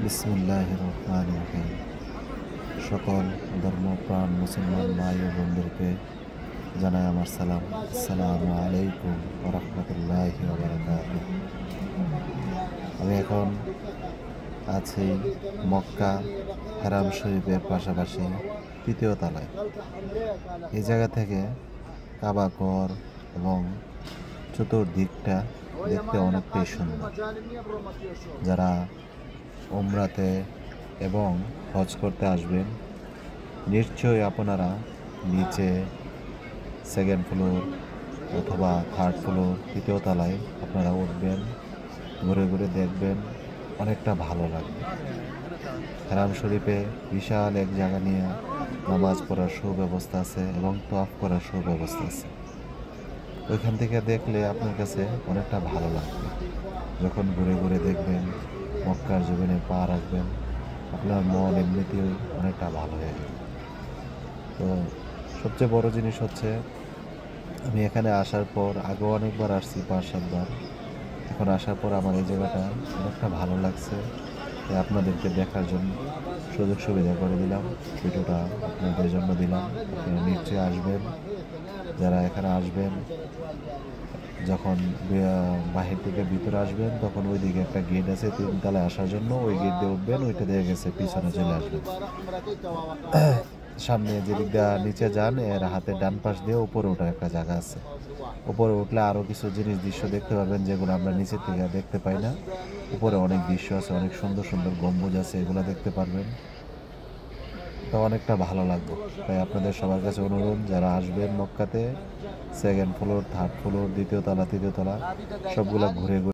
বিসমিল্লাহির রহমানির রহিম। সকল ধর্মপ্রাণ মুসলমান ভাই ও বোনদেরকে জানাই আমার সালাম। আসসালামু আলাইকুম ওয়া রাহমাতুল্লাহি ওয়া বারাকাতুহু। আমি এখন আছি মক্কা হারাম শরীফের পাশাপাশি তৃতীয় তলায়। এই জায়গা থেকে কাবা ঘর এবং চতুর্দিকটা দেখতে অনেকটাই সুন্দর। যারা উমরাতে এবং হজ করতে আসবেন, নিশ্চয়ই আপনারা নিচে সেকেন্ড ফ্লোর অথবা থার্ড ফ্লোর তৃতীয় তলায় আপনারা উঠবেন, ঘুরে ঘুরে দেখবেন, অনেকটা ভালো লাগবে। হারাম শরীফে বিশাল এক জায়গা নিয়ে নামাজ পড়ার সুব্যবস্থা আছে এবং তওয়াফ করার সুব্যবস্থা আছে। ওইখান থেকে দেখলে আপনার কাছে অনেকটা ভালো লাগবে। যখন ঘুরে ঘুরে দেখবেন, মক্কার জমিনে পা রাখবেন, আপনার মন এমনিতেই অনেকটা ভালো হয়ে যাবে। তো সবচেয়ে বড় জিনিস হচ্ছে, আমি এখানে আসার পর আগেও অনেকবার আসছি, 5-7 বার। এখন আসার পর আমার এই জায়গাটা অনেকটা ভালো লাগছে। তাই আপনাদেরকে দেখার জন্য সুযোগ সুবিধা করে দিলাম, ভিডিওটা আপনাদের জন্য দিলাম। আপনারা নিশ্চয়ই আসবেন। যারা এখানে আসবেন, যখন বাহির থেকে ভিতরে আসবেন, তখন ওইদিকে একটা গেট আছে 3 তলায় আসার জন্য, ওই গেট দিয়ে উঠবেন, ওইটা দিয়ে গেছে পিছনে চলে আসবেন। সামনে যেদিক দিয়ে নিচে যান, এর হাতে ডান পাশ দিয়ে উপরে ওঠার একটা জায়গা আছে। উপরে উঠলে আরও কিছু দৃশ্য দেখতে পাবেন, যেগুলো আমরা নিচের থেকে দেখতে পাই না। উপরে অনেক দৃশ্য আছে, অনেক সুন্দর সুন্দর গম্বুজ আছে, এগুলো দেখতে পারবেন। তো অনেকটা ভালো লাগবে। তাই আপনাদের সবার কাছে অনুরোধ, যারা আসবেন মক্কাতে, সেকেন্ড ফ্লোর, থার্ড ফ্লোর, দ্বিতীয় তলা, তৃতীয় তলা সবগুলা ঘুরে ঘুরে